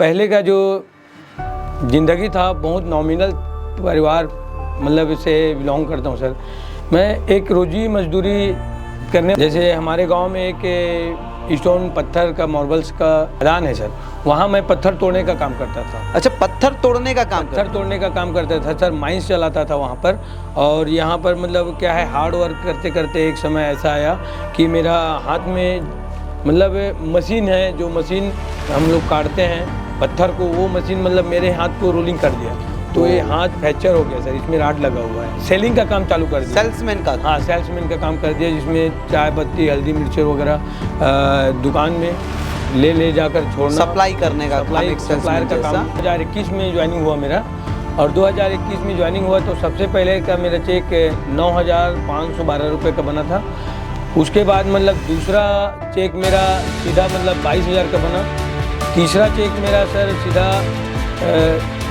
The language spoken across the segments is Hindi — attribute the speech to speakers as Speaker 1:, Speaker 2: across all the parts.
Speaker 1: पहले का जो ज़िंदगी था बहुत नॉमिनल परिवार मतलब से बिलोंग करता हूँ सर। मैं एक रोजी मजदूरी करने, जैसे हमारे गांव में एक स्टोन पत्थर का मार्बल्स का खदान है सर, वहाँ मैं पत्थर तोड़ने का काम करता था।
Speaker 2: अच्छा, पत्थर तोड़ने का काम
Speaker 1: करता था सर। माइंस चलाता था वहाँ पर। और यहाँ पर मतलब क्या है, हार्ड वर्क करते करते एक समय ऐसा आया कि मेरा हाथ में मतलब मशीन है, जो मशीन हम लोग काटते हैं पत्थर को, वो मशीन मतलब मेरे हाथ को रोलिंग कर दिया, तो ये हाथ फ्रैक्चर हो गया सर। इसमें राड लगा हुआ है। सेलिंग का काम चालू कर दिया।
Speaker 2: सेल्समैन का?
Speaker 1: हाँ, सेल्समैन का काम कर दिया, जिसमें चाय पत्ती, हल्दी, मिर्ची वगैरह दुकान में ले जाकर छोड़ना,
Speaker 2: सप्लाई करने का,
Speaker 1: सप्लायर का काम। 2021 में ज्वाइनिंग हुआ मेरा, और 2021 में ज्वाइनिंग हुआ तो सबसे पहले का मेरा चेक 9,512 रुपये का बना था। उसके बाद मतलब दूसरा चेक मेरा सीधा मतलब 22,000 का बना। तीसरा चेक मेरा सर सीधा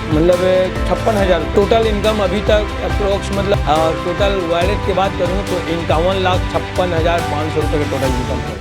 Speaker 1: मतलब 56,000। टोटल इनकम अभी तक अप्रोक्स मतलब टोटल वॉलेट के बाद करूँ तो 51,56,500 रुपये का टोटल इनकम है।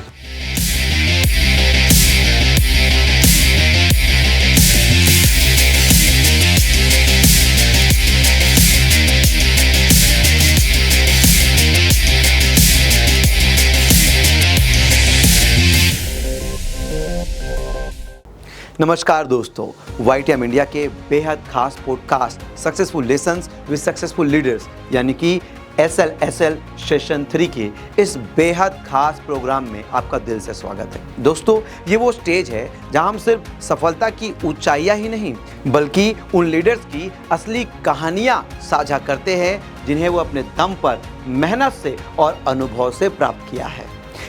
Speaker 2: नमस्कार दोस्तों, YTM इंडिया के बेहद खास podcast successful lessons with successful leaders यानी कि SLSL सेशन 3 के इस बेहद खास प्रोग्राम में आपका दिल से स्वागत है। दोस्तों, ये वो स्टेज है जहां हम सिर्फ सफलता की ऊंचाइयां ही नहीं बल्कि उन लीडर्स की असली कहानियां साझा करते हैं जिन्हें वो अपने दम पर मेहनत से और अनुभव से प्राप्त किया है।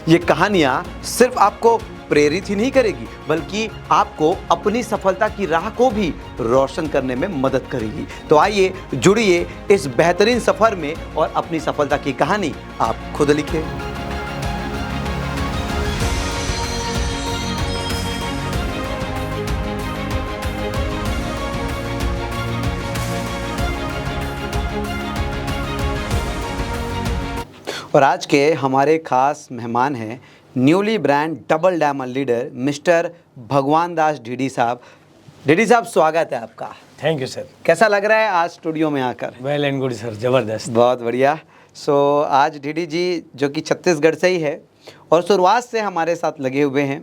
Speaker 2: ये कहानियां सिर्फ आपको प्रेरित ही नहीं करेगी बल्कि आपको अपनी सफलता की राह को भी रोशन करने में मदद करेगी। तो आइए जुड़िए इस बेहतरीन सफर में और अपनी सफलता की कहानी आप खुद लिखें। और आज के हमारे खास मेहमान हैं newly brand double diamond leader mister भगवान दास ढीडी साहब। ढीडी साहब, स्वागत है आपका।
Speaker 1: Thank you sir.
Speaker 2: कैसा लग रहा है आज स्टूडियो में आकर?
Speaker 1: वेल एंड गुड सर, ज़बरदस्त।
Speaker 2: बहुत बढ़िया। आज ढीडी जी जो कि छत्तीसगढ़ से ही है और शुरुआत से हमारे साथ लगे हुए हैं।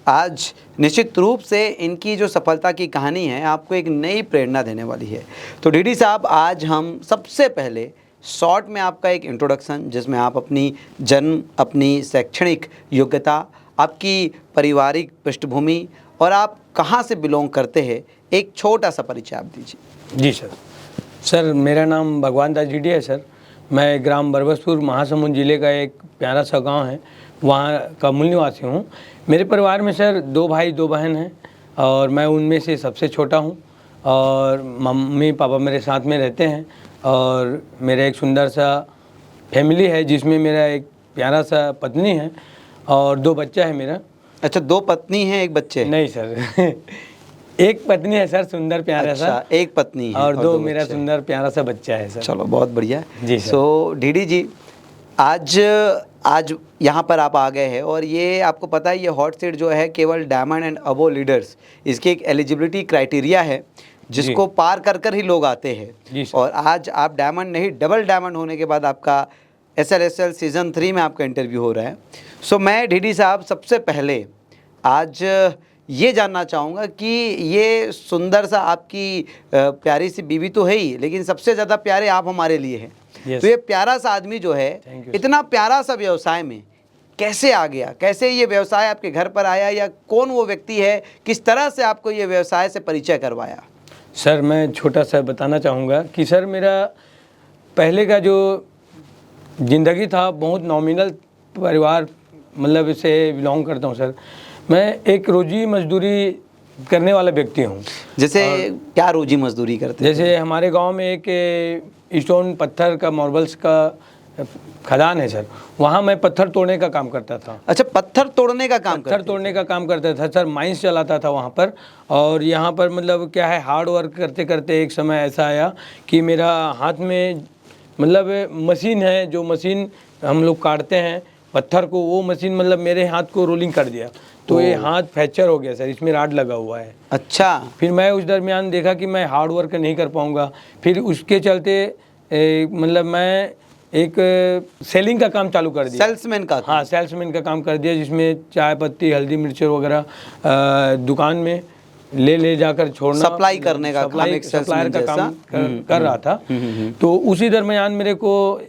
Speaker 2: आज निश्चित रूप से इनकी जो सफलता की कहानी है आपको एक नई प्रेरणा देने वाली है। तो ढीडी साहब, आज हम सबसे पहले शॉर्ट में आपका एक इंट्रोडक्शन, जिसमें आप अपनी जन्म, अपनी शैक्षणिक योग्यता, आपकी पारिवारिक पृष्ठभूमि और आप कहाँ से बिलोंग करते हैं, एक छोटा सा परिचय आप दीजिए।
Speaker 1: जी सर, मेरा नाम भगवान दास ढीडी है सर। मैं ग्राम बरबसपुर, महासमुंद जिले का एक प्यारा सा गांव है, वहाँ का मूल निवासी हूँ। मेरे परिवार में सर 2 भाई 2 बहन हैं और मैं उनमें से सबसे छोटा हूँ। और मम्मी पापा मेरे साथ में रहते हैं और मेरा एक सुंदर सा फैमिली है जिसमें मेरा एक प्यारा सा पत्नी है और 2 बच्चा है मेरा।
Speaker 2: अच्छा, 2 पत्नी हैं, 1 बच्चे?
Speaker 1: नहीं सर एक पत्नी है सर, सुंदर प्यारा
Speaker 2: अच्छा,
Speaker 1: सा।
Speaker 2: एक पत्नी है
Speaker 1: और 2 मेरा
Speaker 2: बच्चे।
Speaker 1: सुंदर प्यारा सा बच्चा है सर।
Speaker 2: चलो, बहुत बढ़िया
Speaker 1: जी सर।
Speaker 2: ढीडी जी, आज यहाँ पर आप आ गए हैं और ये आपको पता है ये हॉट सीट जो है केवल डायमंड एंड अबो लीडर्स, इसकी एक एलिजिबिलिटी क्राइटेरिया है जिसको पार कर ही लोग आते हैं। और आज आप डायमंड नहीं, डबल डायमंड होने के बाद आपका SLSL सीज़न 3 में आपका इंटरव्यू हो रहा है। मैं ढीडी साहब सबसे पहले आज ये जानना चाहूँगा कि ये सुंदर सा आपकी प्यारी सी बीवी तो है ही, लेकिन सबसे ज़्यादा प्यारे आप हमारे लिए हैं। तो ये प्यारा सा आदमी जो है इतना प्यारा सा व्यवसाय में कैसे आ गया, कैसे ये व्यवसाय आपके घर पर आया, या कौन वो व्यक्ति है, किस तरह से आपको ये व्यवसाय से परिचय करवाया?
Speaker 1: सर, मैं छोटा सा बताना चाहूँगा कि सर मेरा पहले का जो ज़िंदगी था बहुत नॉमिनल परिवार मतलब से बिलोंग करता हूँ सर। मैं एक रोजी मजदूरी करने वाला व्यक्ति हूँ।
Speaker 2: जैसे क्या रोजी मजदूरी करते हैं?
Speaker 1: जैसे हमारे गांव में एक स्टोन पत्थर का मार्बल्स का खदान है सर, वहाँ मैं पत्थर तोड़ने का काम करता था।
Speaker 2: अच्छा, पत्थर तोड़ने का काम
Speaker 1: करता था सर। माइंस चलाता था वहाँ पर। और यहाँ पर मतलब क्या है, हार्ड वर्क करते करते एक समय ऐसा आया कि मेरा हाथ में मतलब मशीन है, जो मशीन हम लोग काटते हैं पत्थर को, वो मशीन मतलब मेरे हाथ को रोलिंग कर दिया, तो ये हाथ फ्रैक्चर हो गया सर, इसमें राड लगा हुआ है।
Speaker 2: अच्छा।
Speaker 1: फिर मैं उस दरमियान देखा कि मैं हार्ड वर्क नहीं कर पाऊँगा, फिर उसके चलते मतलब मैं एक सेलिंग का काम चालू कर दिया।
Speaker 2: सेल्समैन का?
Speaker 1: हाँ, सेल्समैन का काम कर दिया, जिसमें चाय पत्ती, हल्दी मिर्च वगैरह दुकान में ले जाकर छोड़ना,
Speaker 2: सप्लाई करने का काम, एक
Speaker 1: सप्लायर का
Speaker 2: जैसा।
Speaker 1: काम कर रहा था। तो उसी दरमियान मेरे को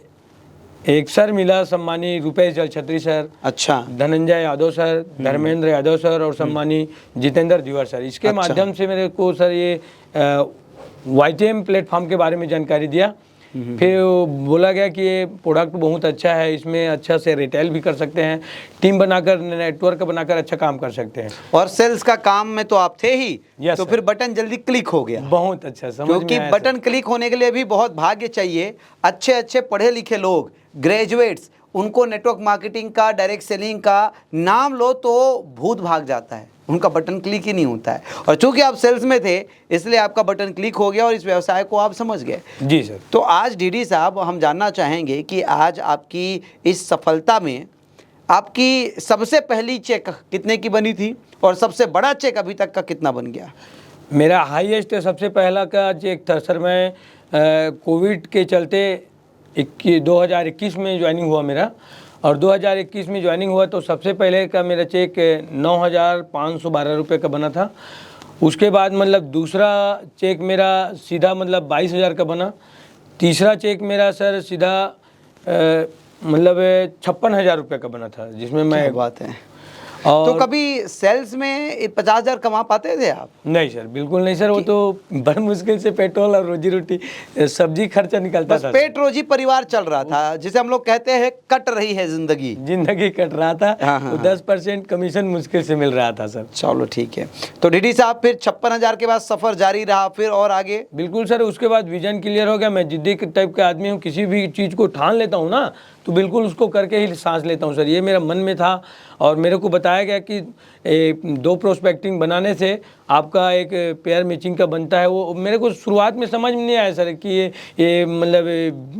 Speaker 1: एक सर मिला, सम्मानी रुपेश जलछत्री सर,
Speaker 2: अच्छा।
Speaker 1: धनंजय यादव सर, धर्मेंद्र यादव सर और सम्मानी जितेंद्र दिवर सर। इसके माध्यम से मेरे को सर ये YTM प्लेटफॉर्म के बारे में जानकारी दिया। फिर बोला गया कि ये प्रोडक्ट बहुत अच्छा है, इसमें अच्छा से रिटेल भी कर सकते हैं, टीम बनाकर, नेटवर्क बनाकर अच्छा काम कर सकते हैं।
Speaker 2: और सेल्स का काम में तो आप थे ही,
Speaker 1: यस
Speaker 2: तो
Speaker 1: सर।
Speaker 2: फिर बटन जल्दी क्लिक हो गया।
Speaker 1: बहुत अच्छा, समझ में
Speaker 2: क्योंकि
Speaker 1: आया
Speaker 2: बटन क्लिक होने के लिए भी बहुत भाग्य चाहिए। अच्छे अच्छे पढ़े लिखे लोग, ग्रेजुएट्स, उनको नेटवर्क मार्केटिंग का, डायरेक्ट सेलिंग का नाम लो तो भूत भाग जाता है, उनका बटन क्लिक ही नहीं होता है। और चूंकि आप सेल्स में थे, इसलिए आपका बटन क्लिक हो गया और इस व्यवसाय को आप समझ गए।
Speaker 1: जी सर।
Speaker 2: तो आज डीडी साहब, हम जानना चाहेंगे कि आज आपकी इस सफलता में आपकी सबसे पहली चेक कितने की बनी थी और सबसे बड़ा चेक अभी तक का कितना बन गया?
Speaker 1: मेरा हाईएस्ट सबसे पहला का चेक था सर, मैं कोविड के चलते 2021 में ज्वाइनिंग हुआ मेरा, और 2021 में ज्वाइनिंग हुआ तो सबसे पहले का मेरा चेक 9,512 रुपये का बना था। उसके बाद मतलब दूसरा चेक मेरा सीधा मतलब 22,000 का बना। तीसरा चेक मेरा सर सीधा मतलब 56,000 रुपये का बना था, जिसमें मैं,
Speaker 2: क्या बात है।
Speaker 1: और
Speaker 2: तो कभी सेल्स में 50,000 कमा पाते थे आप?
Speaker 1: नहीं सर, बिल्कुल नहीं सर, वो तो बड़ी मुश्किल से पेट्रोल और रोजी रोटी, सब्जी खर्चा निकलता
Speaker 2: बस
Speaker 1: था।
Speaker 2: पेट रोजी परिवार चल रहा था, जिसे हम लोग कहते हैं कट रही है जिंदगी।
Speaker 1: जिंदगी कट रहा था।
Speaker 2: हाँ,
Speaker 1: तो 10% कमीशन मुश्किल से मिल रहा था सर।
Speaker 2: चलो ठीक है। तो डीडी साहब, फिर 56,000 के बाद सफर जारी रहा, फिर और आगे?
Speaker 1: बिल्कुल सर, उसके बाद विजन क्लियर हो गया। मैं जिद्दी टाइप का आदमी हूँ, किसी भी चीज़ को ठान लेता हूँ ना, तो बिल्कुल उसको करके ही सांस लेता हूँ सर। ये मेरा मन में था, और मेरे को बताया गया कि 2 प्रोस्पेक्टिंग बनाने से आपका एक पेयर मैचिंग का बनता है। वो मेरे को शुरुआत में समझ में नहीं आया सर कि ये मतलब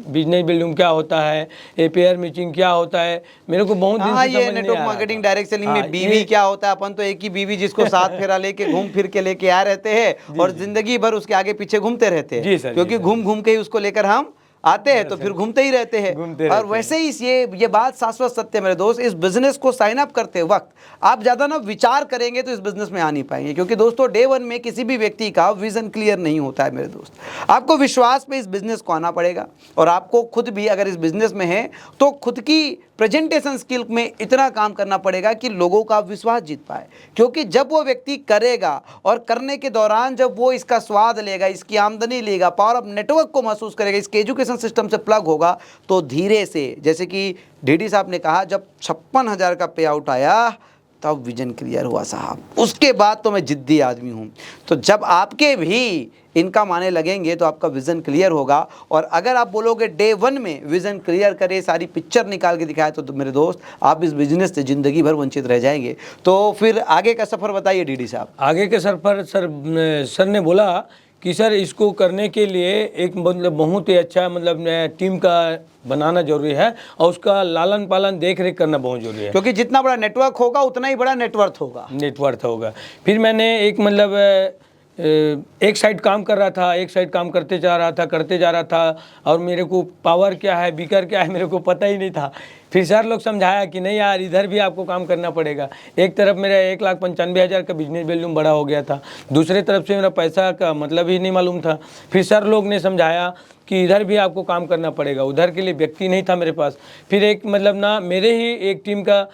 Speaker 1: बिजनेस बिल्डिंग क्या होता है, ये पेयर मैचिंग क्या होता है, मेरे को बहुत दिन से समझ
Speaker 2: ये
Speaker 1: नहीं आ
Speaker 2: नेटवर्क
Speaker 1: रहा
Speaker 2: मार्केटिंग,
Speaker 1: था।
Speaker 2: डायरेक्ट सेलिंग में बीवी क्या होता है? अपन तो एक ही बीवी जिसको साथ फेरा लेके घूम फिर के लेके आ रहते हैं और जिंदगी भर उसके आगे पीछे घूमते रहते
Speaker 1: जी
Speaker 2: हैं,
Speaker 1: सर,
Speaker 2: क्योंकि घूम घूम के ही उसको लेकर हम आते हैं, तो फिर घूमते ही रहते हैं। और वैसे ही ये बात शाश्वत सत्य है मेरे दोस्त, इस बिजनेस को साइन अप करते वक्त आप ज़्यादा ना विचार करेंगे तो इस बिजनेस में आ नहीं पाएंगे, क्योंकि दोस्तों डे 1 में किसी भी व्यक्ति का विजन क्लियर नहीं होता है मेरे दोस्त। आपको विश्वास पे इस बिजनेस को आना पड़ेगा, और आपको खुद भी अगर इस बिजनेस में है तो खुद की प्रेजेंटेशन स्किल में इतना काम करना पड़ेगा कि लोगों का विश्वास जीत पाए। क्योंकि जब वो व्यक्ति करेगा और करने के दौरान जब वो इसका स्वाद लेगा, इसकी आमदनी लेगा, पावर ऑफ नेटवर्क को महसूस करेगा, इसके एजुकेशन सिस्टम से प्लग होगा, तो धीरे से, जैसे कि डीडी साहब ने कहा, जब 56,000 का पे आउट आया तब विजन क्लियर हुआ साहब। उसके बाद तो मैं जिद्दी आदमी हूँ, तो जब आपके भी इनकम आने लगेंगे तो आपका विज़न क्लियर होगा। और अगर आप बोलोगे डे 1 में विज़न क्लियर करे, सारी पिक्चर निकाल के दिखाए, तो मेरे दोस्त आप इस बिजनेस से ज़िंदगी भर वंचित रह जाएंगे। तो फिर आगे का सफ़र बताइए डीडी साहब।
Speaker 1: आगे के सफ़र सर ने बोला कि सर इसको करने के लिए एक मतलब बहुत ही अच्छा मतलब टीम का बनाना जरूरी है, और उसका लालन पालन देख रेख करना बहुत जरूरी है,
Speaker 2: क्योंकि जितना बड़ा नेटवर्क होगा उतना ही बड़ा नेटवर्थ होगा। फिर मैंने एक मतलब एक साइड काम कर रहा था, एक साइड काम करते जा रहा था, और मेरे को पावर क्या है, बीकर क्या है, मेरे को पता ही नहीं था। फिर सर लोग समझाया कि नहीं यार, इधर भी आपको काम करना पड़ेगा। एक तरफ मेरा 1,95,000 का बिजनेस वॉल्यूम बड़ा हो गया था, दूसरे तरफ से मेरा पैसा का मतलब ही नहीं मालूम था। फिर सर लोग ने समझाया कि इधर भी आपको काम करना पड़ेगा, उधर के लिए व्यक्ति नहीं था मेरे पास। फिर एक मतलब ना मेरे ही एक टीम का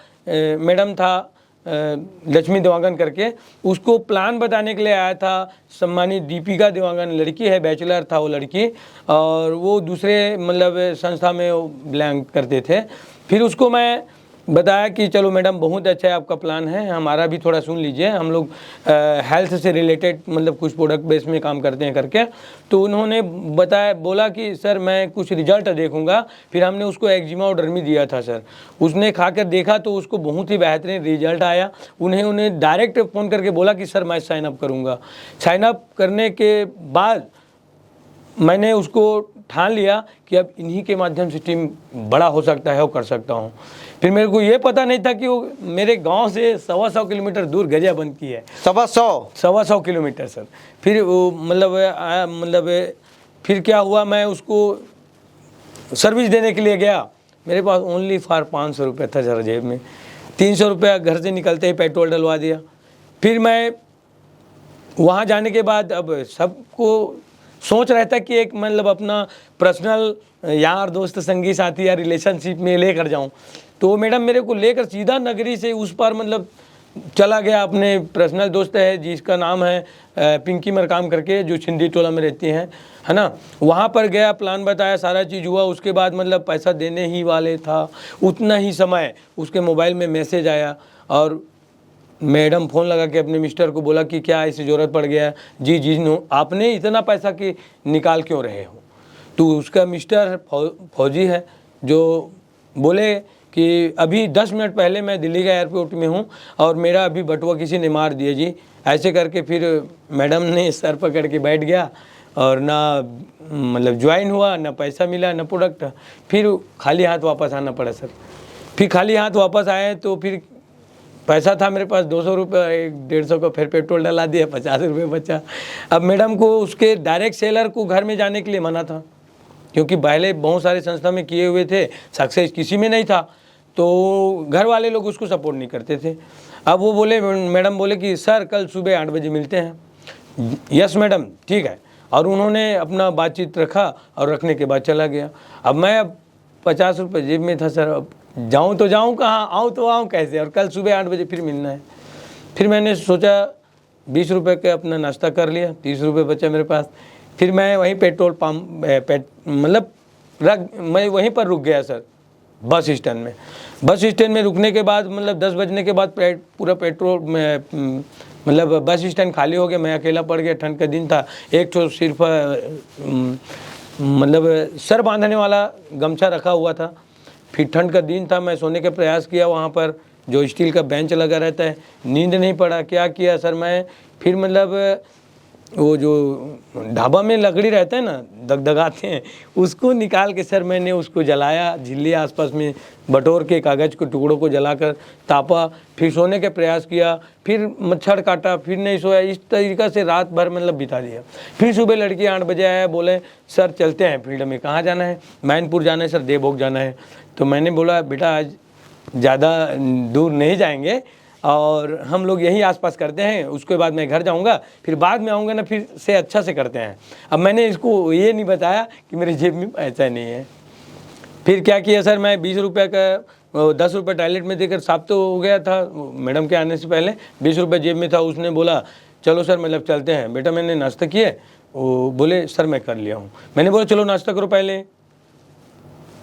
Speaker 2: मैडम था, लक्ष्मी देवांगन करके, उसको प्लान बताने के लिए आया था सम्मानित दीपिका देवांगन, लड़की है, बैचलर था वो लड़की, और वो दूसरे मतलब संस्था में वो बिलोंग करते थे। फिर उसको मैं बताया कि चलो मैडम बहुत अच्छा है आपका प्लान है, हमारा भी थोड़ा सुन लीजिए, हम लोग हेल्थ से रिलेटेड मतलब कुछ प्रोडक्ट बेस में काम करते हैं करके। तो उन्होंने बोला कि सर मैं कुछ रिजल्ट देखूंगा। फिर हमने उसको एक्जिमा और डर्मी दिया था सर, उसने खाकर देखा तो उसको बहुत ही बेहतरीन रिजल्ट आया। उन्हें डायरेक्ट फ़ोन करके बोला कि सर मैं साइन अप करूँगा। साइन अप करने के बाद
Speaker 1: मैंने उसको ठान लिया कि अब इन्हीं के माध्यम से टीम बड़ा हो सकता है और कर सकता हूँ। फिर मेरे को ये पता नहीं था कि वो मेरे गांव से 125 किलोमीटर दूर गरियाबंद की है।
Speaker 2: 125
Speaker 1: किलोमीटर सर। फिर वो मतलब फिर क्या हुआ, मैं उसको सर्विस देने के लिए गया। मेरे पास ओनली फॉर 500 रुपये था सर जेब में। 300 रुपया घर से निकलते ही पेट्रोल डलवा दिया। फिर मैं वहाँ जाने के बाद अब सबको सोच रहता कि एक मतलब अपना पर्सनल यार दोस्त संगी साथी या रिलेशनशिप में लेकर जाऊँ। तो मैडम मेरे को लेकर सीधा नगरी से उस पर मतलब चला गया। अपने पर्सनल दोस्त है जिसका नाम है पिंकी मरकाम करके, जो छिंदी टोला में रहती हैं, है ना। वहाँ पर गया, प्लान बताया, सारा चीज़ हुआ। उसके बाद मतलब पैसा देने ही वाले था, उतना ही समय उसके मोबाइल में मैसेज आया और मैडम फ़ोन लगा के अपने मिस्टर को बोला कि क्या ऐसी ज़रूरत पड़ गया। जी जी नो, आपने इतना पैसा कि निकाल क्यों रहे हो। तो उसका मिस्टर फौजी है, जो बोले कि अभी 10 मिनट पहले मैं दिल्ली का एयरपोर्ट में हूँ और मेरा अभी बटुआ किसी ने मार दिया जी। ऐसे करके फिर मैडम ने सर पकड़ के बैठ गया और ना मतलब ज्वाइन हुआ, ना पैसा मिला, ना प्रोडक्ट। फिर खाली हाथ वापस आना पड़ा सर। फिर खाली हाथ वापस आए तो फिर पैसा था मेरे पास 200 रुपये, 150 का फिर पेट्रोल डला दिया, 50 रुपये बचा। अब मैडम को उसके डायरेक्ट सेलर को घर में जाने के लिए मना था, क्योंकि पहले बहुत सारे संस्था में किए हुए थे, सक्सेस किसी में नहीं था, तो घर वाले लोग उसको सपोर्ट नहीं करते थे। अब वो बोले, मैडम बोले कि सर कल सुबह 8 बजे मिलते हैं। यस मैडम ठीक है। और उन्होंने अपना बातचीत रखा और रखने के बाद चला गया। अब मैं 50 रुपये जेब में था सर। अब जाऊँ तो जाऊँ कहाँ, आऊँ तो आऊँ कैसे, और कल सुबह 8 बजे फिर मिलना है। फिर मैंने सोचा 20 रुपये का अपना नाश्ता कर लिया, 30 रुपये बचा मेरे पास। फिर मैं वहीं पेट्रोल पम्प मैं वहीं पर रुक गया सर, बस स्टैंड में। बस स्टैंड में रुकने के बाद मतलब 10 बजने के बाद पूरा पेट्रोल में मतलब बस स्टैंड खाली हो गया। मैं अकेला पड़ गया, ठंड का दिन था। एक तो सिर्फ मतलब सर बांधने वाला गमछा रखा हुआ था। फिर ठंड का दिन था, मैं सोने का प्रयास किया वहाँ पर, जो स्टील का बेंच लगा रहता है। नींद नहीं पड़ा। क्या किया सर मैं, फिर मतलब वो जो ढाबा में लकड़ी रहता है ना, दगदगाते हैं, उसको निकाल के सर मैंने उसको जलाया। झिल्ली आसपास में बटोर के कागज़ के टुकड़ों को जलाकर तापा। फिर सोने के प्रयास किया, फिर मच्छर काटा, फिर नहीं सोया। इस तरीक़ा से रात भर मतलब बिता दिया। फिर सुबह लड़की 8 बजे आया, बोले सर चलते हैं फील्ड में। कहाँ जाना है? मैनपुर जाना है सर, देवभोग जाना है। तो मैंने बोला बेटा आज ज़्यादा दूर नहीं जाएंगे और हम लोग यहीं आसपास करते हैं, उसके बाद मैं घर जाऊंगा, फिर बाद में आऊँगा ना, फिर से अच्छा से करते हैं। अब मैंने इसको ये नहीं बताया कि मेरे जेब में पैसा नहीं है। फिर क्या किया सर, मैं 20 रुपये का 10 रुपये टॉयलेट में देकर साफ तो हो गया था मैडम के आने से पहले। 20 रुपये जेब में था। उसने बोला चलो सर मतलब चलते हैं। बेटा मैंने नाश्ता किया? वो बोले सर मैं कर लिया हूँ। मैंने बोला चलो नाश्ता करो पहले।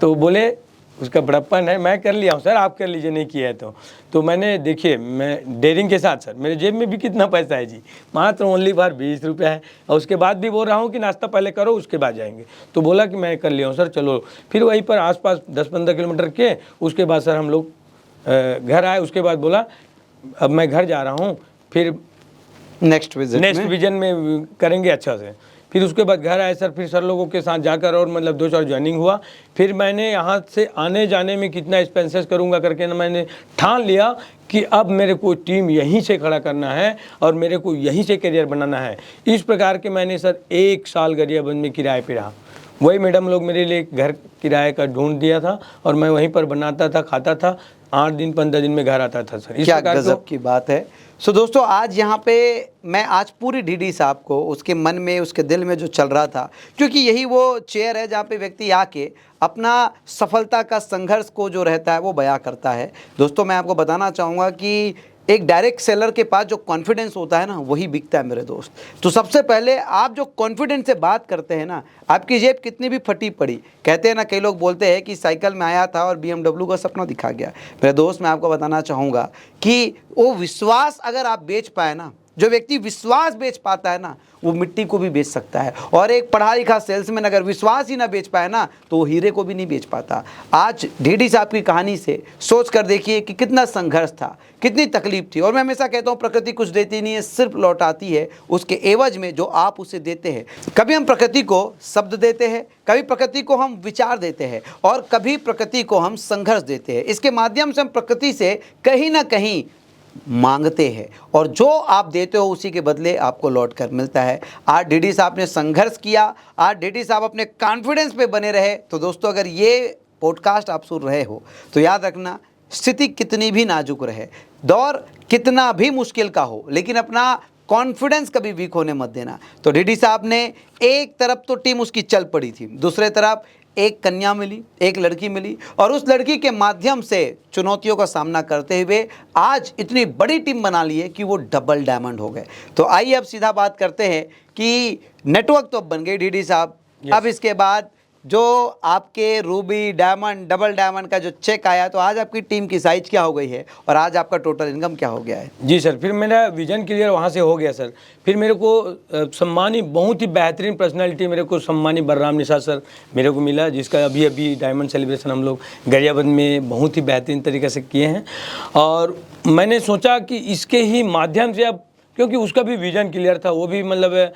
Speaker 1: तो बोले उसका बड़प्पन है, मैं कर लिया हूँ सर, आप कर लीजिए नहीं किया है तो मैंने देखिए, मैं डेयरिंग के साथ सर, मेरे जेब में भी कितना पैसा है जी, मात्र ओनली बार 20 रुपये है। और उसके बाद भी बोल रहा हूँ कि नाश्ता पहले करो उसके बाद जाएंगे। तो बोला कि मैं कर लिया हूँ सर, चलो। फिर वहीं पर आसपास 10-15 किलोमीटर के, उसके बाद सर हम लोग घर आए। उसके बाद बोला अब मैं घर जा रहा हूँ, फिर
Speaker 2: नेक्स्ट
Speaker 1: विजन में करेंगे अच्छा से। फिर उसके बाद घर आए सर, फिर सर लोगों के साथ जाकर और मतलब 2-4 ज्वाइनिंग हुआ। फिर मैंने यहाँ से आने जाने में कितना एक्सपेंसेस करूँगा करके ना, मैंने ठान लिया कि अब मेरे को टीम यहीं से खड़ा करना है और मेरे को यहीं से करियर बनाना है। इस प्रकार के मैंने सर 1 साल गरियाबंद में किराए पे रहा। वही मैडम लोग मेरे लिए घर किराए का ढूंढ दिया था और मैं वहीं पर बनाता था, खाता था। 8 दिन 15 दिन में घर आता था सर।
Speaker 2: क्या गजब की बात है। सो दोस्तों आज यहाँ पे मैं आज पूरी डीडी साहब को उसके मन में, उसके दिल में जो चल रहा था, क्योंकि यही वो चेयर है जहाँ पे व्यक्ति आके अपना सफलता का संघर्ष को जो रहता है वो बयां करता है। दोस्तों मैं आपको बताना चाहूँगा कि एक डायरेक्ट सेलर के पास जो कॉन्फिडेंस होता है ना, वही बिकता है मेरे दोस्त। तो सबसे पहले आप जो कॉन्फिडेंस से बात करते हैं ना, आपकी जेब कितनी भी फटी पड़ी, कहते हैं ना, कई लोग बोलते हैं कि साइकिल में आया था और BMW का सपना दिखा गया। मेरे दोस्त मैं आपको बताना चाहूँगा कि वो विश्वास अगर आप बेच पाए ना, जो व्यक्ति विश्वास बेच पाता है ना, वो मिट्टी को भी बेच सकता है। और एक पढ़ा लिखा सेल्समैन अगर विश्वास ही ना बेच पाए ना, तो वो हीरे को भी नहीं बेच पाता। आज ढीडी साहब की कहानी से सोच कर देखिए कि कितना संघर्ष था, कितनी तकलीफ थी। और मैं हमेशा कहता हूँ, प्रकृति कुछ देती नहीं है, सिर्फ लौटाती है उसके एवज में जो आप उसे देते हैं। कभी हम प्रकृति को शब्द देते हैं, कभी प्रकृति को हम विचार देते हैं, और कभी प्रकृति को हम संघर्ष देते हैं। इसके माध्यम से हम प्रकृति से कहीं ना कहीं मांगते हैं, और जो आप देते हो उसी के बदले आपको लौट कर मिलता है। आज ढीडी साहब ने संघर्ष किया, आज ढीडी साहब अपने कॉन्फिडेंस पे बने रहे। तो दोस्तों, अगर ये पॉडकास्ट आप सुन रहे हो तो याद रखना, स्थिति कितनी भी नाजुक रहे, दौर कितना भी मुश्किल का हो, लेकिन अपना कॉन्फिडेंस कभी वीक होने मत देना। तो ढीडी साहब ने, एक तरफ तो टीम उसकी चल पड़ी थी, दूसरे तरफ एक कन्या मिली, एक लड़की मिली, और उस लड़की के माध्यम से चुनौतियों का सामना करते हुए आज इतनी बड़ी टीम बना ली है कि वो डबल डायमंड हो गए। तो आइए अब सीधा बात करते हैं कि नेटवर्क तो अब बन गई ढीडी साहब। अब इसके बाद जो आपके रूबी, डायमंड, डबल डायमंड का जो चेक आया, तो आज आपकी टीम की साइज क्या हो गई है और आज आपका टोटल इनकम क्या हो गया है?
Speaker 1: जी सर, फिर मेरा विजन क्लियर वहाँ से हो गया सर। फिर मेरे को सम्मानी, बहुत ही बेहतरीन पर्सनालिटी मेरे को सम्मानी बलराम निषाद सर मेरे को मिला, जिसका अभी डायमंड सेलिब्रेशन हम लोग गरियाबंद में बहुत ही बेहतरीन तरीके से किए हैं। और मैंने सोचा कि इसके ही माध्यम से, अब क्योंकि उसका भी विजन क्लियर था, वो भी मतलब,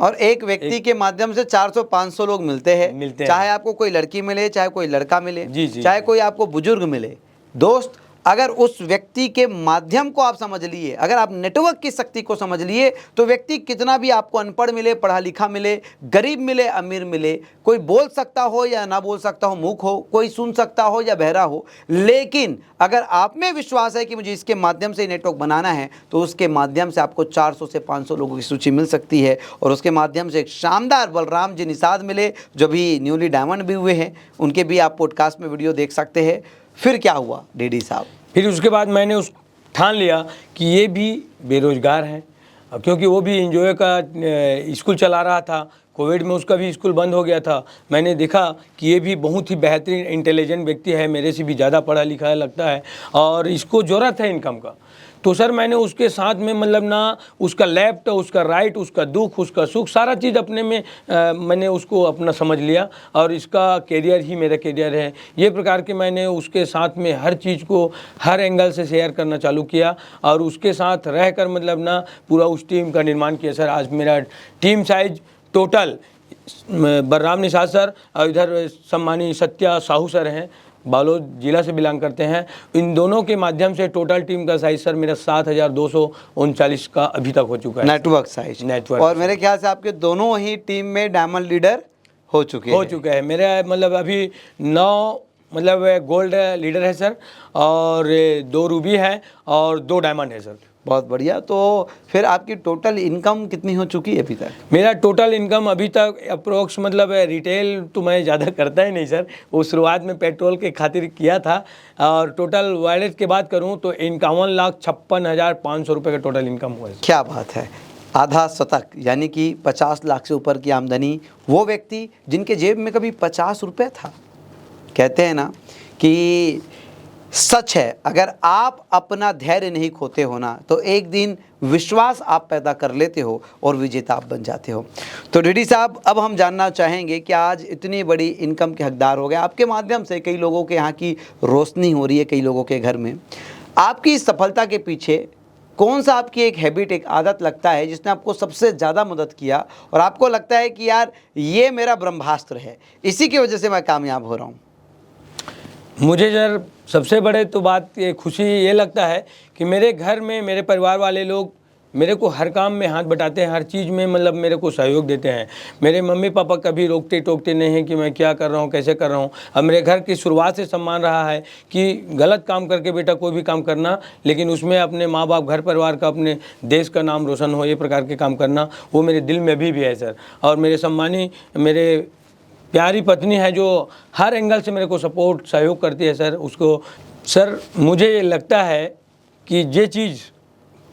Speaker 2: और एक व्यक्ति के माध्यम से 400-500 लोग मिलते हैं, चाहे आपको कोई लड़की मिले, चाहे कोई लड़का मिले, चाहे कोई आपको बुजुर्ग मिले। दोस्त, अगर उस व्यक्ति के माध्यम को आप समझ लिए, अगर आप नेटवर्क की शक्ति को समझ लिए, तो व्यक्ति कितना भी आपको अनपढ़ मिले, पढ़ा लिखा मिले, गरीब मिले, अमीर मिले, कोई बोल सकता हो या ना बोल सकता हो, मूक हो, कोई सुन सकता हो या बहरा हो, लेकिन अगर आप में विश्वास है कि मुझे इसके माध्यम से नेटवर्क बनाना है, तो उसके माध्यम से आपको 400 से 500 लोगों की सूची मिल सकती है। और उसके माध्यम से एक शानदार बलराम जी निषाद मिले, जो भी न्यूली डायमंड भी हुए हैं, उनके भी आप पॉडकास्ट में वीडियो देख सकते हैं। फिर क्या हुआ ढीडी साहब?
Speaker 1: फिर उसके बाद मैंने ठान लिया कि ये भी बेरोजगार हैं, क्योंकि वो भी एनजीओ का स्कूल चला रहा था, कोविड में उसका भी स्कूल बंद हो गया था। मैंने देखा कि ये भी बहुत ही बेहतरीन इंटेलिजेंट व्यक्ति है, मेरे से भी ज़्यादा पढ़ा लिखा लगता है, और इसको ज़रूरत है इनकम का। तो सर मैंने उसके साथ में मतलब ना, उसका लेफ्ट, उसका राइट, उसका दुख, उसका सुख, सारा चीज़ अपने में मैंने उसको अपना समझ लिया, और इसका कैरियर ही मेरा कैरियर है। ये प्रकार के मैंने उसके साथ में हर चीज़ को हर एंगल से शेयर करना चालू किया, और उसके साथ रहकर मतलब ना पूरा उस टीम का निर्माण किया। सर आज मेरा team size total Balram Nishad sir और इधर सम्मानी सत्या साहू सर हैं, बालोद जिला से बिलोंग करते हैं। इन दोनों के माध्यम से टोटल टीम का साइज सर मेरा 7239 का अभी तक हो चुका है,
Speaker 2: नेटवर्क साइज। और मेरे ख्याल से आपके दोनों ही टीम में डायमंड लीडर हो चुके हैं।
Speaker 1: मेरा मतलब अभी 9 मतलब गोल्ड लीडर है सर, और 2 रूबी है और 2 डायमंड है सर।
Speaker 2: बहुत बढ़िया। तो फिर आपकी टोटल इनकम कितनी हो चुकी है अभी तक?
Speaker 1: मेरा टोटल इनकम अभी तक अप्रोक्स मतलब रिटेल तो मैं ज़्यादा करता ही नहीं सर, वो शुरुआत में पेट्रोल के खातिर किया था, और टोटल वॉलेट की बात करूं तो 51,56,500 रुपये का टोटल इनकम हुआ है।
Speaker 2: क्या बात है! आधा शतक, यानी कि 50 लाख से ऊपर की आमदनी, वो व्यक्ति जिनके जेब में कभी 50 रुपये था। कहते हैं ना कि सच है, अगर आप अपना धैर्य नहीं खोते हो ना, तो एक दिन विश्वास आप पैदा कर लेते हो और विजेता आप बन जाते हो। तो ढीडी साहब, अब हम जानना चाहेंगे कि आज इतनी बड़ी इनकम के हकदार हो गए, आपके माध्यम से कई लोगों के यहाँ की रोशनी हो रही है, कई लोगों के घर में। आपकी इस सफलता के पीछे कौन सा आपकी एक हैबिट, एक आदत लगता है जिसने आपको सबसे ज़्यादा मदद किया, और आपको लगता है कि यार ये मेरा ब्रह्मास्त्र है, इसी की वजह से मैं कामयाब हो रहा हूँ?
Speaker 1: मुझे सर सबसे बड़े तो बात ये खुशी ये लगता है कि मेरे घर में मेरे परिवार वाले लोग मेरे को हर काम में हाथ बटाते हैं, हर चीज़ में मतलब मेरे को सहयोग देते हैं। मेरे मम्मी पापा कभी रोकते टोकते नहीं हैं कि मैं क्या कर रहा हूँ, कैसे कर रहा हूँ। अब मेरे घर की शुरुआत से सम्मान रहा है कि गलत काम करके बेटा कोई भी काम करना, लेकिन उसमें अपने माँ बाप, घर परिवार का, अपने देश का नाम रोशन हो, ये प्रकार के काम करना, वो मेरे दिल में भी है सर। और मेरे सम्मानी मेरे प्यारी पत्नी है जो हर एंगल से मेरे को सपोर्ट, सहयोग करती है सर। उसको सर मुझे लगता है कि ये चीज़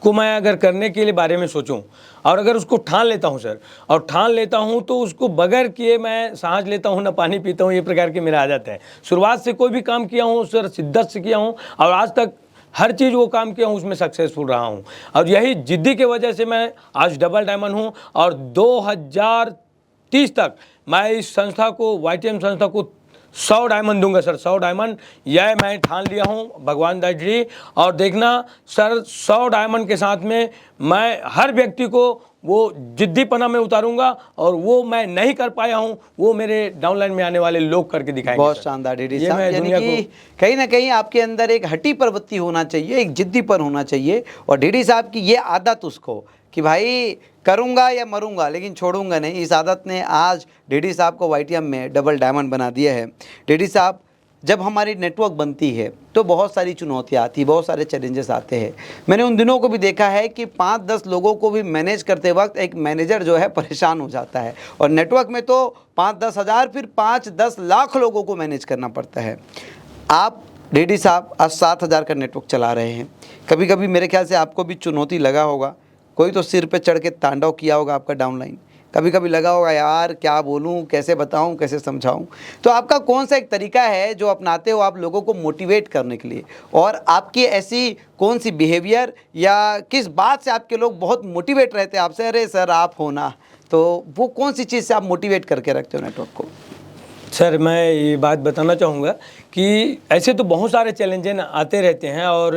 Speaker 1: को मैं अगर करने के लिए बारे में सोचूं, और अगर उसको ठान लेता हूं सर, और ठान लेता हूं तो उसको बगैर किए मैं सांस लेता हूं ना पानी पीता हूं, ये प्रकार के मेरा आ जाता है। शुरुआत से कोई भी काम किया हूं सर, शिद्दत से किया हूं, और आज तक हर चीज़ वो काम किया हूँ उसमें सक्सेसफुल रहा हूँ। और यही जिद्दी की वजह से मैं आज डबल डायमंड हूँ और 2030 तक मैं इस संस्था को, YTM संस्था को 100 डायमंड दूंगा सर, 100 डायमंड। यह मैं ठान लिया हूँ भगवान दास जी। और देखना सर, 100 डायमंड के साथ में मैं हर व्यक्ति को वो जिद्दीपना में उतारूंगा और वो मैं नहीं कर पाया हूँ वो मेरे डाउनलाइन में आने वाले लोग करके दिखाएंगे।
Speaker 2: बहुत शानदार डीडी
Speaker 1: ये
Speaker 2: साहब,
Speaker 1: मैं
Speaker 2: यानी
Speaker 1: दुनिया
Speaker 2: कि
Speaker 1: को
Speaker 2: कहीं ना कहीं आपके अंदर एक हठी प्रवृत्ति होना चाहिए, एक जिद्दीपन होना चाहिए। और डीडी साहब की ये आदत उसको कि भाई करूंगा या मरूंगा लेकिन छोड़ूंगा नहीं, इस आदत ने आज डीडी साहब को YTM में डबल डायमंड बना दिया है। डीडी साहब, जब हमारी नेटवर्क बनती है तो बहुत सारी चुनौतियाँ आती हैं, बहुत सारे चैलेंजेस आते हैं। मैंने उन दिनों को भी देखा है कि 5-10 लोगों को भी मैनेज करते वक्त एक मैनेजर जो है परेशान हो जाता है। और नेटवर्क में तो 5-10 हज़ार, फिर 5-10 लाख लोगों को मैनेज करना पड़ता है। आप डीडी साहब आज 7,000 का नेटवर्क चला रहे हैं। कभी कभी मेरे ख्याल से आपको भी चुनौती लगा होगा, कोई तो सिर पे चढ़ के तांडव किया होगा आपका डाउनलाइन, कभी कभी लगा होगा यार क्या बोलूं, कैसे बताऊं, कैसे समझाऊं। तो आपका कौन सा एक तरीका है जो अपनाते हो आप लोगों को मोटिवेट करने के लिए, और आपकी ऐसी कौन सी बिहेवियर या किस बात से आपके लोग बहुत मोटिवेट रहते हैं आपसे, अरे सर आप हो ना, तो वो कौन सी चीज़ से आप मोटिवेट करके रखते हो नेटवर्क को?
Speaker 1: सर मैं ये बात बताना चाहूँगा कि ऐसे तो बहुत सारे चैलेंजेस आते रहते हैं और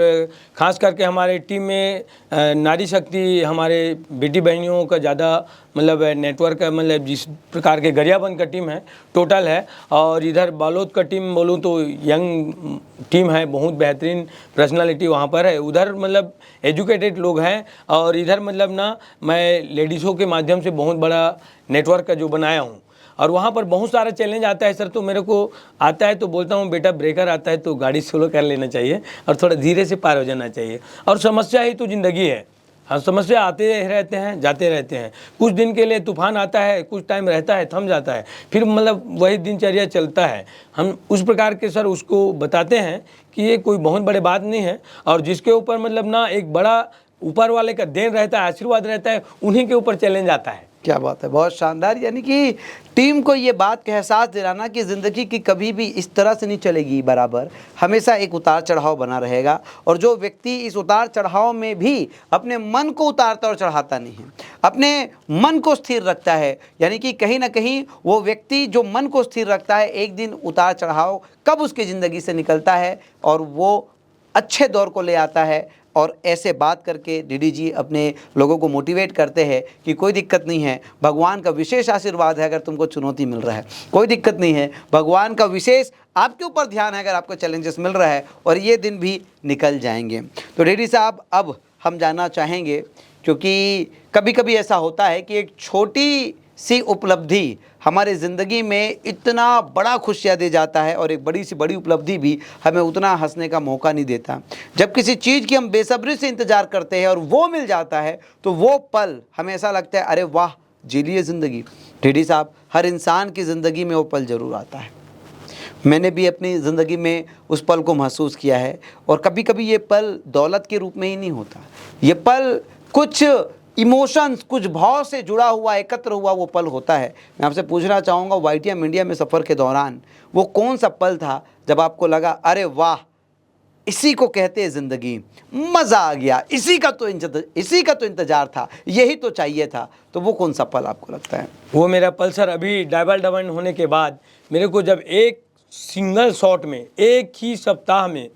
Speaker 1: ख़ास करके हमारे टीम में नारी शक्ति, हमारे बेटी बहनियों का ज़्यादा मतलब नेटवर्क है, मतलब जिस प्रकार के गरियाबंद का टीम है टोटल है। और इधर बालोद का टीम बोलूँ तो यंग टीम है, बहुत बेहतरीन पर्सनालिटी वहाँ पर है। उधर मतलब एजुकेटेड लोग हैं और इधर मतलब ना मैं लेडीज़ों के माध्यम से बहुत बड़ा नेटवर्क का जो बनाया हूँ। और वहाँ पर बहुत सारा चैलेंज आता है सर, तो मेरे को आता है तो बोलता हूँ बेटा ब्रेकर आता है तो गाड़ी स्लो कर लेना चाहिए और थोड़ा धीरे से पार हो जाना चाहिए। और समस्या ही तो ज़िंदगी है, हाँ समस्या आते रहते हैं जाते रहते हैं। कुछ दिन के लिए तूफान आता है, कुछ टाइम रहता है, थम जाता है, फिर मतलब वही दिनचर्या चलता है। हम उस प्रकार के सर उसको बताते हैं कि ये कोई बहुत बड़े बात नहीं है और जिसके ऊपर मतलब ना एक बड़ा ऊपर वाले का देन रहता है, आशीर्वाद रहता है, उन्हीं के ऊपर चैलेंज आता है।
Speaker 2: क्या बात है, बहुत शानदार। यानी कि टीम को ये बात का एहसास दिलाना कि ज़िंदगी की कभी भी इस तरह से नहीं चलेगी बराबर, हमेशा एक उतार चढ़ाव बना रहेगा। और जो व्यक्ति इस उतार चढ़ाव में भी अपने मन को उतारता और चढ़ाता नहीं है, अपने मन को स्थिर रखता है, यानी कि कहीं ना कहीं वो व्यक्ति जो मन को स्थिर रखता है, एक दिन उतार चढ़ाव कब उसकी ज़िंदगी से निकलता है और वो अच्छे दौर को ले आता है। और ऐसे बात करके डीडी जी अपने लोगों को मोटिवेट करते हैं कि कोई दिक्कत नहीं है, भगवान का विशेष आशीर्वाद है अगर तुमको चुनौती मिल रहा है, कोई दिक्कत नहीं है, भगवान का विशेष आपके ऊपर ध्यान है अगर आपको चैलेंजेस मिल रहा है, और ये दिन भी निकल जाएंगे। तो डीडी साहब अब हम जानना चाहेंगे, क्योंकि कभी कभी ऐसा होता है कि एक छोटी सी उपलब्धि हमारे ज़िंदगी में इतना बड़ा खुशियाँ दे जाता है और एक बड़ी सी बड़ी उपलब्धि भी हमें उतना हंसने का मौका नहीं देता। जब किसी चीज़ की हम बेसब्री से इंतज़ार करते हैं और वो मिल जाता है तो वो पल हमें ऐसा लगता है अरे वाह जी लिए ज़िंदगी। डीडी साहब, हर इंसान की ज़िंदगी में वो पल ज़रूर आता है, मैंने भी अपनी ज़िंदगी में उस पल को महसूस किया है। और कभी कभी ये पल दौलत के रूप में ही नहीं होता, ये पल कुछ इमोशंस, कुछ भाव से जुड़ा हुआ, एकत्र हुआ वो पल होता है। मैं आपसे पूछना चाहूँगा YTM इंडिया में सफ़र के दौरान वो कौन सा पल था जब आपको लगा अरे वाह इसी को कहते हैं ज़िंदगी, मज़ा आ गया, इसी का तो इंतज़ार था, यही तो चाहिए था। तो वो कौन सा पल आपको लगता है?
Speaker 1: वो मेरा पल सर अभी डबल डायमंड होने के बाद मेरे को जब एक सिंगल शॉट में एक ही सप्ताह में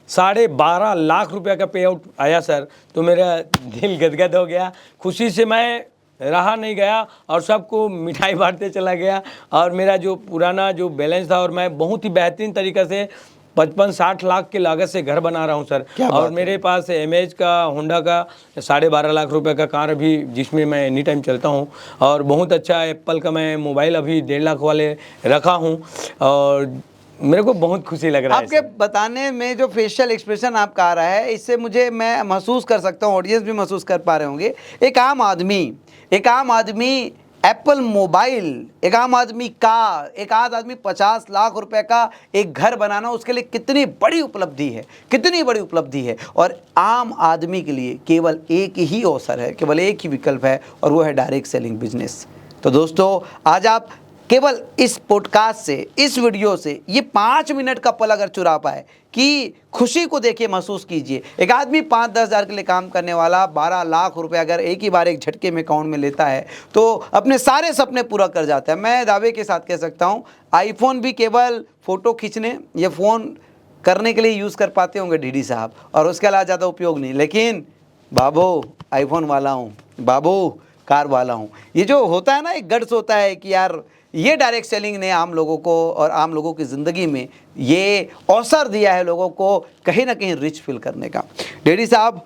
Speaker 1: 12.5 लाख रुपए का पे आउट आया सर, तो मेरा दिल गदगद हो गया। खुशी से मैं रहा नहीं गया और सबको मिठाई बांटते चला गया। और मेरा जो पुराना जो बैलेंस था, और मैं बहुत ही बेहतरीन तरीक़े से 55-60 लाख की लागत से घर बना रहा हूं सर। और मेरे पास एमएच का, होंडा का 12.5 लाख रुपए का कार भी, जिसमें मैं एनी टाइम चलता हूं। और बहुत अच्छा एप्पल का मैं मोबाइल अभी 1.5 लाख वाले रखा हूं और मेरे को बहुत खुशी लग रहा है।
Speaker 2: आपके बताने में जो फेशियल एक्सप्रेशन आपका आ रहा है, इससे मुझे महसूस कर सकता हूँ, ऑडियंस भी महसूस कर पा रहे होंगे। एक आम आदमी एप्पल मोबाइल, एक आम आदमी कार, एक आदमी 50 लाख रुपए का एक घर बनाना उसके लिए कितनी बड़ी उपलब्धि है, कितनी बड़ी उपलब्धि है। और आम आदमी के लिए केवल एक ही अवसर है, केवल एक ही विकल्प है, और वो है डायरेक्ट सेलिंग बिजनेस। तो दोस्तों आज आप केवल इस पॉडकास्ट से, इस वीडियो से ये 5 मिनट का पल अगर चुरा पाए कि खुशी को देखिए, महसूस कीजिए। एक आदमी 5-10 हज़ार के लिए काम करने वाला 12 लाख रुपए अगर एक ही बार एक झटके में अकाउंट में लेता है तो अपने सारे सपने पूरा कर जाता है। मैं दावे के साथ कह सकता हूँ आईफोन भी केवल फ़ोटो खींचने या फ़ोन करने के लिए यूज़ कर पाते होंगे डीडी साहब, और उसके अलावा ज़्यादा उपयोग नहीं। लेकिन बाबू आईफोन वाला हूँ, बाबू कार वाला हूँ, ये जो होता है ना, एक गट्स होता है कि यार ये डायरेक्ट सेलिंग ने आम लोगों को और आम लोगों की ज़िंदगी में ये अवसर दिया है लोगों को कहीं ना कहीं रिच फील करने का। डीडी साहब,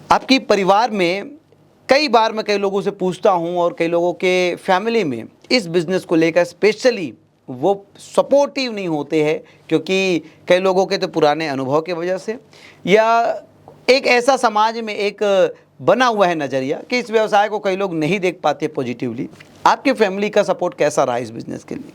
Speaker 2: आपकी परिवार में कई बार मैं कई लोगों से पूछता हूँ और कई लोगों के फैमिली में इस बिज़नेस को लेकर स्पेशली वो सपोर्टिव नहीं होते हैं, क्योंकि कई लोगों के तो पुराने अनुभव की वजह से या एक ऐसा समाज में एक बना हुआ है नज़रिया कि इस व्यवसाय को कई लोग नहीं देख पाते पॉजिटिवली। आपके फैमिली का सपोर्ट कैसा रहा इस बिज़नेस के लिए?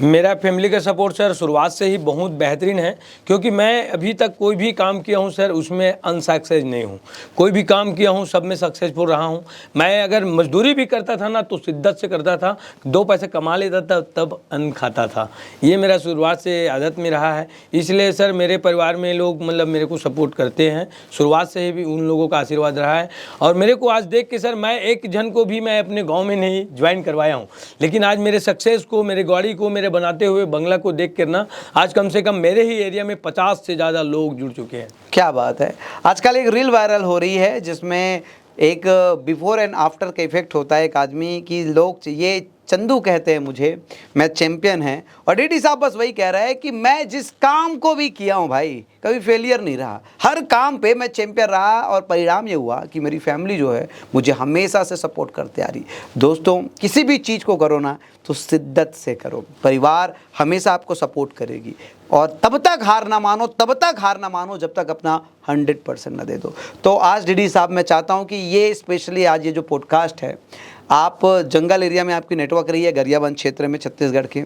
Speaker 1: मेरा फैमिली का सपोर्ट सर शुरुआत से ही बहुत बेहतरीन है, क्योंकि मैं अभी तक कोई भी काम किया हूं सर उसमें अनसक्सेस नहीं हूं। कोई भी काम किया हूं सब में सक्सेसफुल रहा हूं। मैं अगर मजदूरी भी करता था ना तो शिद्दत से करता था, 2 पैसे कमा लेता था तब अन्न खाता था। ये मेरा शुरुआत से आदत में रहा है, इसलिए सर मेरे परिवार में लोग मतलब मेरे को सपोर्ट करते हैं। शुरुआत से ही भी उन लोगों का आशीर्वाद रहा है। और मेरे को आज देख के सर मैं एक जन को भी मैं अपने गाँव में नहीं ज्वाइन करवाया हूँ, लेकिन आज मेरे सक्सेस को, मेरे गाड़ी को, मेरे बनाते हुए बंगला को देख कर ना आज कम से कम मेरे ही एरिया में 50 से ज़्यादा लोग जुड़ चुके हैं।
Speaker 2: क्या बात है। आजकल एक रील वायरल हो रही है जिसमें एक बिफोर एंड आफ्टर का इफेक्ट होता है एक आदमी की, लोग ये चंदू कहते हैं मुझे, मैं चैंपियन है। और डीडी साहब बस वही कह रहा है कि मैं जिस काम को भी किया हूँ भाई कभी फेलियर नहीं रहा, हर काम पे मैं चैंपियन रहा और परिणाम ये हुआ कि मेरी फैमिली जो है मुझे हमेशा से सपोर्ट करते आ रही। दोस्तों, किसी भी चीज़ को करो ना तो शिद्दत से करो, परिवार हमेशा आपको सपोर्ट करेगी। और तब तक हार ना मानो, तब तक हार ना मानो जब तक अपना 100% ना दे दो। तो आज डीडी साहब मैं चाहता हूँ कि ये स्पेशली आज ये जो पॉडकास्ट है, आप जंगल एरिया में आपकी नेटवर्क रही है, गरियाबंद क्षेत्र में छत्तीसगढ़ के,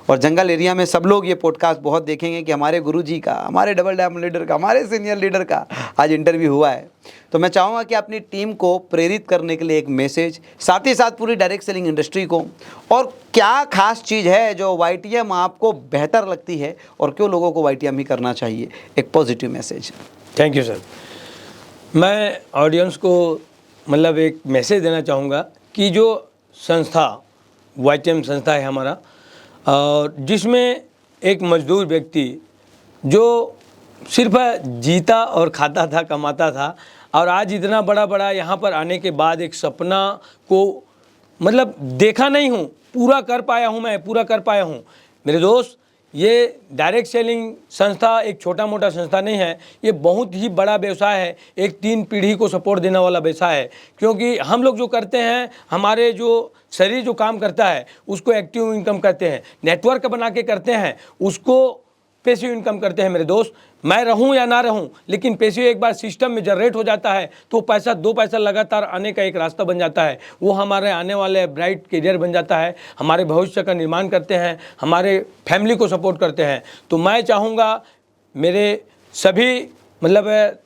Speaker 2: और जंगल एरिया में सब लोग ये पॉडकास्ट बहुत देखेंगे कि हमारे गुरुजी का, हमारे डबल डायमंड लीडर का, हमारे सीनियर लीडर का आज इंटरव्यू हुआ है। तो मैं चाहूँगा कि अपनी टीम को प्रेरित करने के लिए एक मैसेज, साथ ही साथ पूरी डायरेक्ट सेलिंग इंडस्ट्री को, और क्या खास चीज़ है जो YTM आपको बेहतर लगती है और क्यों लोगों को YTM ही करना चाहिए, एक positive message.
Speaker 1: Thank you sir. मैं ऑडियंस को मतलब एक मैसेज देना चाहूँगा कि जो संस्था YTM संस्था है हमारा, और जिसमें एक मजदूर व्यक्ति जो सिर्फ जीता और खाता था, कमाता था, और आज इतना बड़ा बड़ा यहाँ पर आने के बाद एक सपना को मतलब देखा नहीं हूँ, पूरा कर पाया हूँ, मैं पूरा कर पाया हूँ। मेरे दोस्त, ये डायरेक्ट सेलिंग संस्था एक छोटा मोटा संस्था नहीं है, ये बहुत ही बड़ा व्यवसाय है, एक 3 पीढ़ी को सपोर्ट देने वाला व्यवसाय है। क्योंकि हम लोग जो करते हैं, हमारे जो शरीर जो काम करता है उसको एक्टिव इनकम करते हैं, नेटवर्क बना के करते हैं, उसको पैसिव इनकम करते हैं। मेरे दोस्त, मैं रहूं या ना रहूं, लेकिन पैसिव एक बार सिस्टम में जनरेट हो जाता है तो पैसा 2 पैसा लगातार आने का एक रास्ता बन जाता है। वो हमारे आने वाले ब्राइट करियर बन जाता है, हमारे भविष्य का निर्माण करते हैं, हमारे फैमिली को सपोर्ट करते हैं। तो मैं चाहूँगा, मेरे सभी मतलब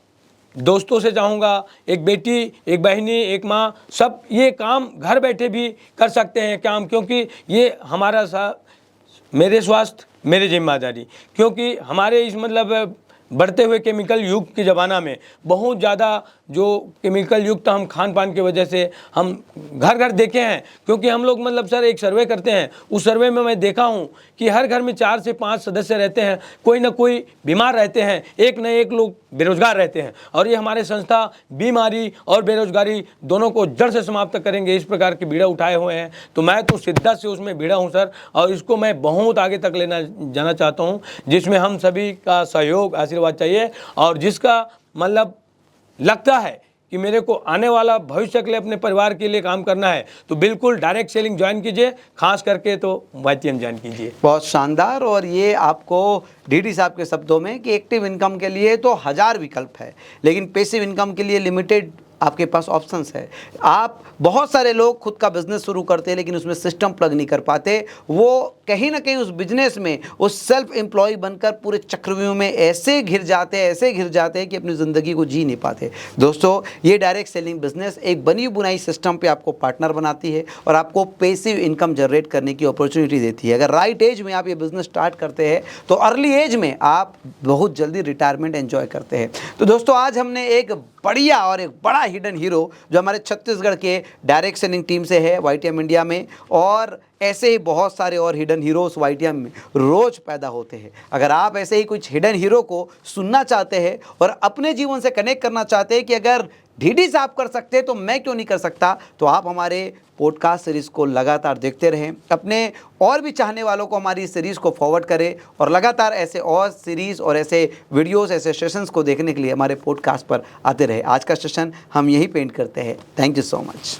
Speaker 1: दोस्तों से चाहूँगा, एक बेटी, एक बहनी, एक माँ, सब ये काम घर बैठे भी कर सकते हैं काम, क्योंकि ये हमारा मेरे स्वास्थ्य मेरी जिम्मेदारी। क्योंकि हमारे इस मतलब बढ़ते हुए केमिकल युग के ज़माना में बहुत ज़्यादा जो केमिकल युक्त हम खान पान की वजह से हम घर घर देखे हैं। क्योंकि हम लोग मतलब सर एक सर्वे करते हैं, उस सर्वे में मैं देखा हूं कि हर घर में 4 से 5 सदस्य रहते हैं, कोई ना कोई बीमार रहते हैं, एक न एक लोग बेरोजगार रहते हैं। और ये हमारे संस्था बीमारी और बेरोजगारी दोनों को जड़ से समाप्त करेंगे, इस प्रकार की बीड़ा उठाए हुए हैं। तो मैं तो शिद्दत से उसमें भिड़ा हूँ सर, और इसको मैं बहुत आगे तक लेना जाना चाहता हूँ, जिसमें हम सभी का सहयोग आशीर्वाद चाहिए। और जिसका मतलब लगता है कि मेरे को आने वाला भविष्य के लिए अपने परिवार के लिए काम करना है, तो बिल्कुल डायरेक्ट सेलिंग ज्वाइन कीजिए, खास करके तो YTM ज्वाइन कीजिए।
Speaker 2: बहुत शानदार। और ये आपको डीडी साहब के शब्दों में कि एक्टिव इनकम के लिए तो 1000 विकल्प है, लेकिन पैसिव इनकम के लिए लिमिटेड आपके पास ऑप्शंस है। आप बहुत सारे लोग खुद का बिजनेस शुरू करते हैं लेकिन उसमें सिस्टम प्लग नहीं कर पाते। वो कहीं ना कहीं उस बिजनेस में उस सेल्फ एम्प्लॉय बनकर पूरे चक्रव्यूह में ऐसे घिर जाते हैं कि अपनी ज़िंदगी को जी नहीं पाते। दोस्तों, ये डायरेक्ट सेलिंग बिजनेस एक बनी बुनाई सिस्टम पे आपको पार्टनर बनाती है और आपको पैसिव इनकम जनरेट करने की अपॉर्चुनिटी देती है। अगर राइट एज में आप ये बिजनेस स्टार्ट करते हैं तो अर्ली एज में आप बहुत जल्दी रिटायरमेंट एंजॉय करते हैं। तो दोस्तों, आज हमने एक बढ़िया और एक बड़ा हिडन हीरो जो हमारे छत्तीसगढ़ के डायरेक्ट सेलिंग टीम से है YTM इंडिया में, और ऐसे ही बहुत सारे और हिडन हीरोज YTM में रोज पैदा होते हैं। अगर आप ऐसे ही कुछ हिडन हीरो को सुनना चाहते हैं और अपने जीवन से कनेक्ट करना चाहते हैं कि अगर डीडी साहब कर सकते हैं तो मैं क्यों नहीं कर सकता, तो आप हमारे पॉडकास्ट सीरीज़ को लगातार देखते रहें। अपने और भी चाहने वालों को हमारी सीरीज़ को फॉरवर्ड करें और लगातार ऐसे और सीरीज़ और ऐसे वीडियोस, ऐसे सेशंस को देखने के लिए हमारे पॉडकास्ट पर आते रहे। आज का सेशन हम यही पेंट करते हैं। Thank you so much.